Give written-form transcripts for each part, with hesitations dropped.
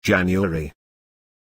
January.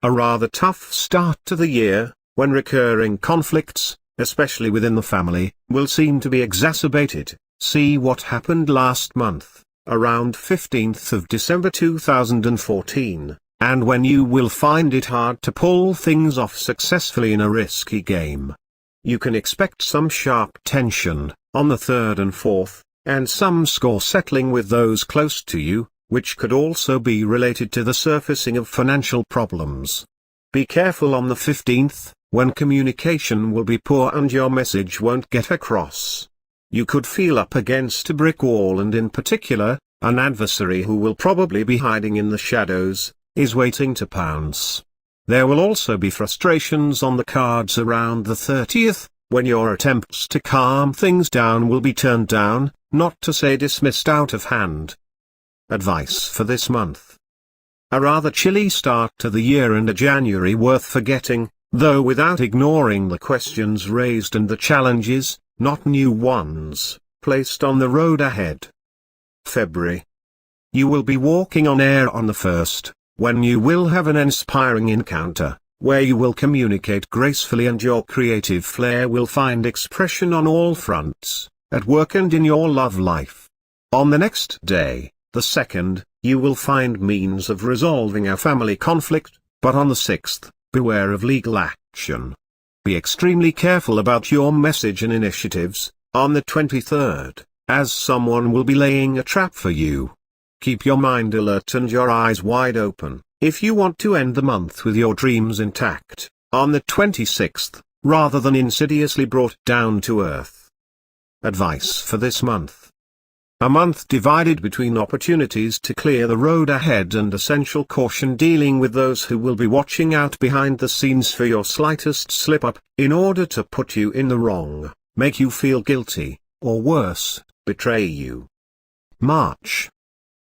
A rather tough start to the year, when recurring conflicts, especially within the family, will seem to be exacerbated. See what happened last month, around 15th of December 2014, and when you will find it hard to pull things off successfully in a risky game. You can expect some sharp tension on the 3rd and 4th, and some score settling with those close to you, which could also be related to the surfacing of financial problems. Be careful on the 15th, when communication will be poor and your message won't get across. You could feel up against a brick wall, and in particular, an adversary who will probably be hiding in the shadows, is waiting to pounce. There will also be frustrations on the cards around the 30th, when your attempts to calm things down will be turned down, not to say dismissed out of hand. Advice for this month. A rather chilly start to the year and a January worth forgetting, though without ignoring the questions raised and the challenges, not new ones, placed on the road ahead. February. You will be walking on air on the 1st, when you will have an inspiring encounter, where you will communicate gracefully and your creative flair will find expression on all fronts, at work and in your love life. On the next day, the 2nd, you will find means of resolving a family conflict, but on the 6th, beware of legal action. Be extremely careful about your message and initiatives, on the 23rd, as someone will be laying a trap for you. Keep your mind alert and your eyes wide open, if you want to end the month with your dreams intact, on the 26th, rather than insidiously brought down to earth. Advice for this month. A month divided between opportunities to clear the road ahead and essential caution dealing with those who will be watching out behind the scenes for your slightest slip-up, in order to put you in the wrong, make you feel guilty, or worse, betray you. March.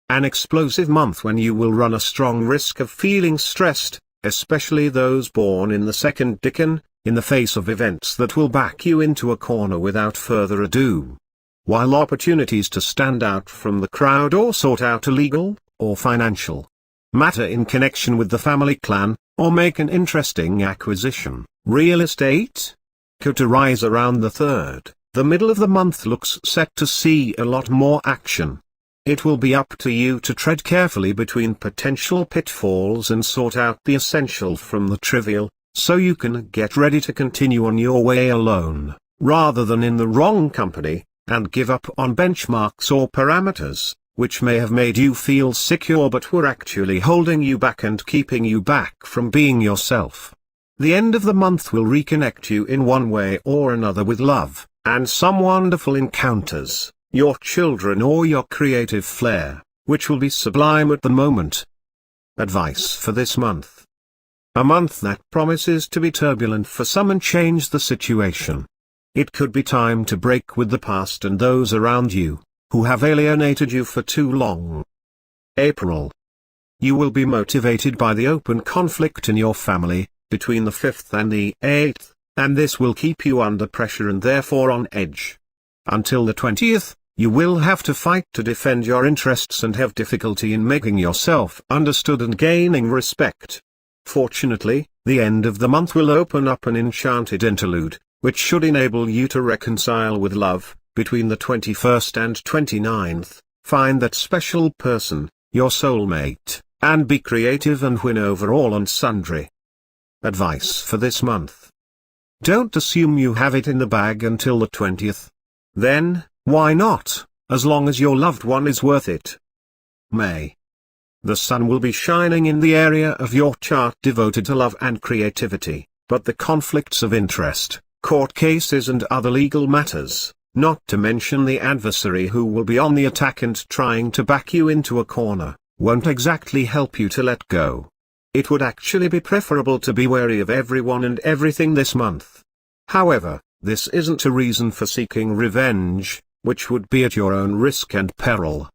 An explosive month when you will run a strong risk of feeling stressed, especially those born in the 2nd decan, in the face of events that will back you into a corner without further ado. While opportunities to stand out from the crowd or sort out a legal, or financial matter in connection with the family clan, or make an interesting acquisition, real estate, could arise around the 3rd, the middle of the month looks set to see a lot more action. It will be up to you to tread carefully between potential pitfalls and sort out the essential from the trivial, so you can get ready to continue on your way alone, rather than in the wrong company, and give up on benchmarks or parameters, which may have made you feel secure but were actually holding you back and keeping you back from being yourself. The end of the month will reconnect you in one way or another with love, and some wonderful encounters, your children or your creative flair, which will be sublime at the moment. Advice for this month. A month that promises to be turbulent for some and change the situation. It could be time to break with the past and those around you, who have alienated you for too long. April. You will be motivated by the open conflict in your family, between the 5th and the 8th, and this will keep you under pressure and therefore on edge. Until the 20th, you will have to fight to defend your interests and have difficulty in making yourself understood and gaining respect. Fortunately, the end of the month will open up an enchanted interlude, which should enable you to reconcile with love. Between the 21st and 29th, find that special person, your soulmate, and be creative and win over all and sundry. Advice for this month. Don't assume you have it in the bag until the 20th. Then, why not, as long as your loved one is worth it? May. The sun will be shining in the area of your chart devoted to love and creativity, but the conflicts of interest, court cases and other legal matters, not to mention the adversary who will be on the attack and trying to back you into a corner, won't exactly help you to let go. It would actually be preferable to be wary of everyone and everything this month. However, this isn't a reason for seeking revenge, which would be at your own risk and peril.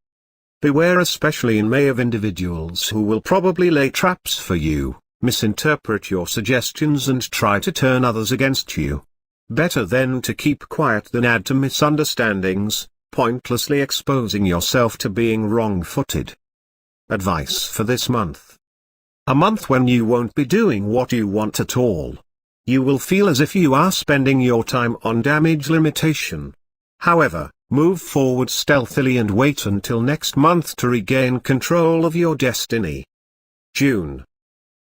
Beware especially in May of individuals who will probably lay traps for you, misinterpret your suggestions and try to turn others against you. Better then to keep quiet than add to misunderstandings, pointlessly exposing yourself to being wrong-footed. Advice for this month. A month when you won't be doing what you want at all. You will feel as if you are spending your time on damage limitation. However, move forward stealthily and wait until next month to regain control of your destiny. June.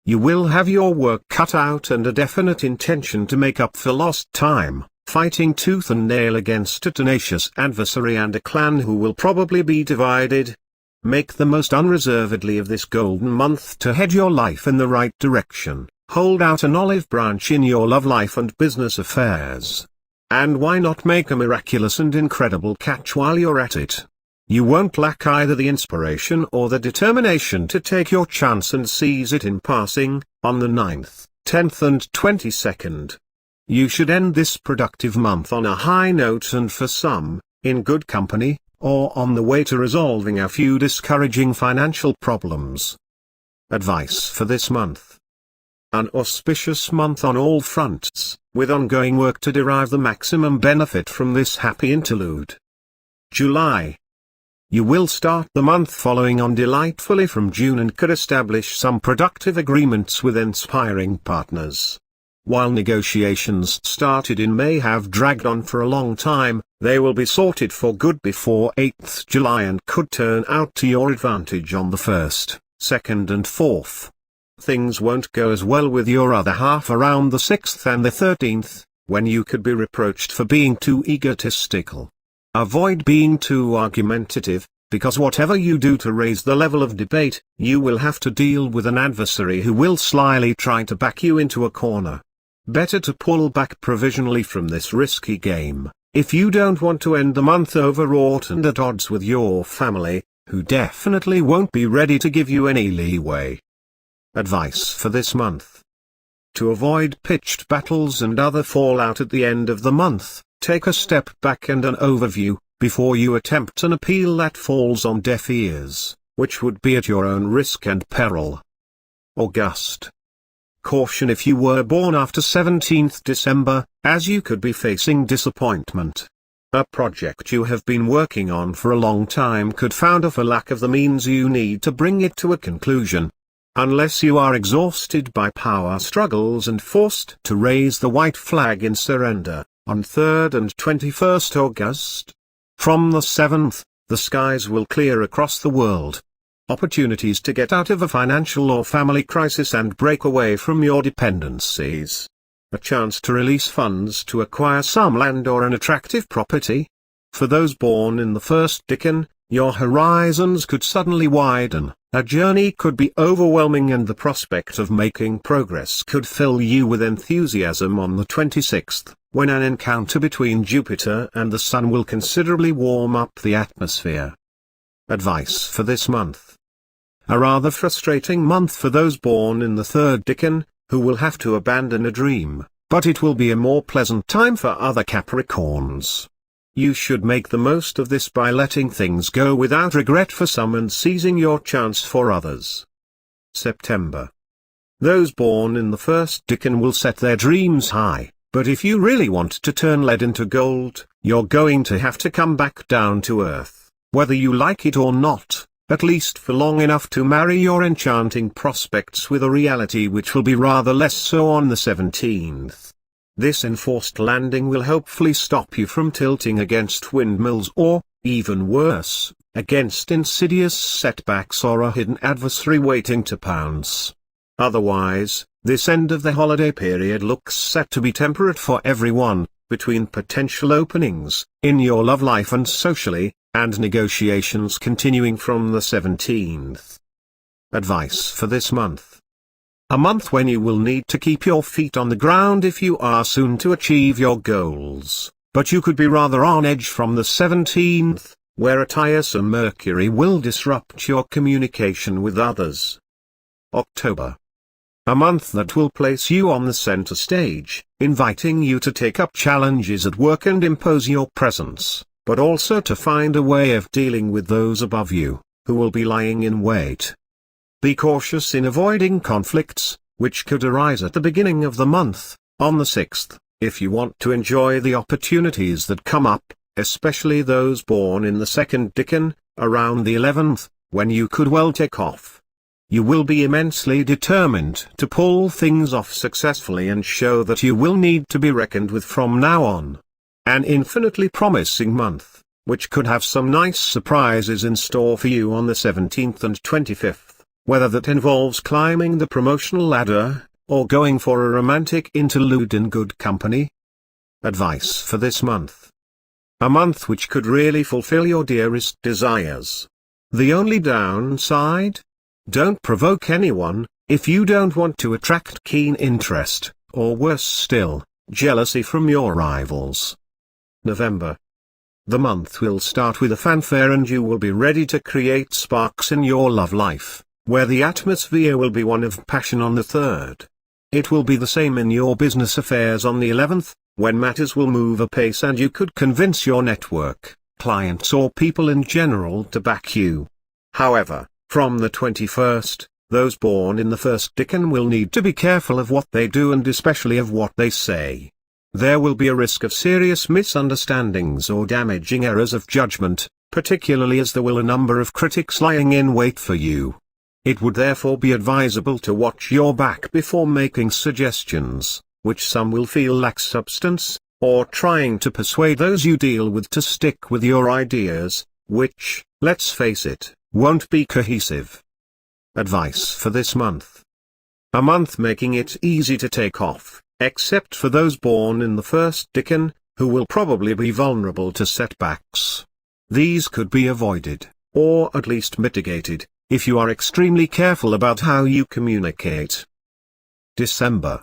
You will have your work cut out and a definite intention to make up for lost time, fighting tooth and nail against a tenacious adversary and a clan who will probably be divided. Make the most unreservedly of this golden month to head your life in the right direction. Hold out an olive branch in your love life and business affairs. And why not make a miraculous and incredible catch while you're at it? You won't lack either the inspiration or the determination to take your chance and seize it in passing, on the 9th, 10th and 22nd. You should end this productive month on a high note and for some, in good company, or on the way to resolving a few discouraging financial problems. Advice for this month. An auspicious month on all fronts, with ongoing work to derive the maximum benefit from this happy interlude. July. You will start the month following on delightfully from June and could establish some productive agreements with inspiring partners. While negotiations started in May have dragged on for a long time, they will be sorted for good before 8th July and could turn out to your advantage on the 1st, 2nd and 4th. Things won't go as well with your other half around the 6th and the 13th, when you could be reproached for being too egotistical. Avoid being too argumentative, because whatever you do to raise the level of debate, you will have to deal with an adversary who will slyly try to back you into a corner. Better to pull back provisionally from this risky game, if you don't want to end the month overwrought and at odds with your family, who definitely won't be ready to give you any leeway. Advice for this month. To avoid pitched battles and other fallout at the end of the month, take a step back and an overview, before you attempt an appeal that falls on deaf ears, which would be at your own risk and peril. August. Caution if you were born after 17th December, as you could be facing disappointment. A project you have been working on for a long time could founder for lack of the means you need to bring it to a conclusion. Unless you are exhausted by power struggles and forced to raise the white flag in surrender, on 3rd and 21st August. From the 7th, the skies will clear across the world. Opportunities to get out of a financial or family crisis and break away from your dependencies. A chance to release funds to acquire some land or an attractive property. For those born in the first decan, your horizons could suddenly widen, a journey could be overwhelming and the prospect of making progress could fill you with enthusiasm on the 26th, when an encounter between Jupiter and the Sun will considerably warm up the atmosphere. Advice for this month. A rather frustrating month for those born in the third decan, who will have to abandon a dream, but it will be a more pleasant time for other Capricorns. You should make the most of this by letting things go without regret for some and seizing your chance for others. September. Those born in the first decan will set their dreams high, but if you really want to turn lead into gold, you're going to have to come back down to earth, whether you like it or not, at least for long enough to marry your enchanting prospects with a reality which will be rather less so on the 17th. This enforced landing will hopefully stop you from tilting against windmills or, even worse, against insidious setbacks or a hidden adversary waiting to pounce. Otherwise, this end of the holiday period looks set to be temperate for everyone, between potential openings, in your love life and socially, and negotiations continuing from the 17th. Advice for this month. A month when you will need to keep your feet on the ground if you are soon to achieve your goals, but you could be rather on edge from the 17th, where a tiresome Mercury will disrupt your communication with others. October. A month that will place you on the center stage, inviting you to take up challenges at work and impose your presence, but also to find a way of dealing with those above you, who will be lying in wait. Be cautious in avoiding conflicts, which could arise at the beginning of the month, on the 6th, if you want to enjoy the opportunities that come up, especially those born in the second decan, around the 11th, when you could well take off. You will be immensely determined to pull things off successfully and show that you will need to be reckoned with from now on. An infinitely promising month, which could have some nice surprises in store for you on the 17th and 25th, whether that involves climbing the promotional ladder, or going for a romantic interlude in good company. Advice for this month. A month which could really fulfill your dearest desires. The only downside? Don't provoke anyone, if you don't want to attract keen interest, or worse still, jealousy from your rivals. November. The month will start with a fanfare and you will be ready to create sparks in your love life, where the atmosphere will be one of passion on the 3rd. It will be the same in your business affairs on the 11th, when matters will move apace and you could convince your network, clients or people in general to back you. However, from the 21st, those born in the first decan will need to be careful of what they do and especially of what they say. There will be a risk of serious misunderstandings or damaging errors of judgment, particularly as there will a number of critics lying in wait for you. It would therefore be advisable to watch your back before making suggestions, which some will feel lack substance, or trying to persuade those you deal with to stick with your ideas, which, let's face it, won't be cohesive. Advice for this month. A month making it easy to take off, except for those born in the first decan, who will probably be vulnerable to setbacks. These could be avoided, or at least mitigated, if you are extremely careful about how you communicate. December.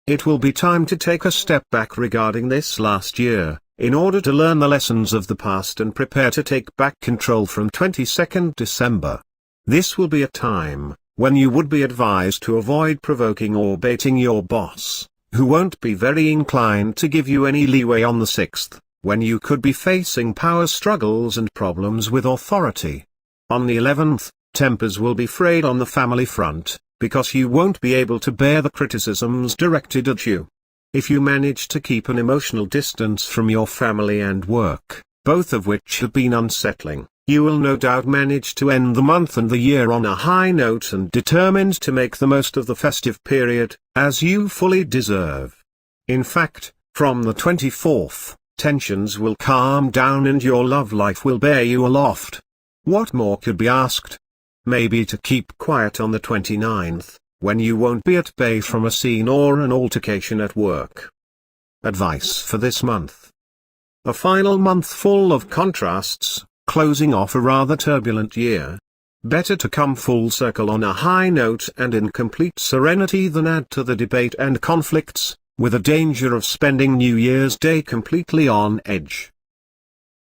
It will be time to take a step back regarding this last year, in order to learn the lessons of the past and prepare to take back control from 22nd December. This will be a time when you would be advised to avoid provoking or baiting your boss, who won't be very inclined to give you any leeway on the 6th, when you could be facing power struggles and problems with authority. On the 11th, tempers will be frayed on the family front, because you won't be able to bear the criticisms directed at you. If you manage to keep an emotional distance from your family and work, both of which have been unsettling, you will no doubt manage to end the month and the year on a high note and determined to make the most of the festive period, as you fully deserve. In fact, from the 24th, tensions will calm down and your love life will bear you aloft. What more could be asked? Maybe to keep quiet on the 29th, when you won't be at bay from a scene or an altercation at work. Advice for this month. A final month full of contrasts, closing off a rather turbulent year. Better to come full circle on a high note and in complete serenity than add to the debate and conflicts, with a danger of spending New Year's Day completely on edge.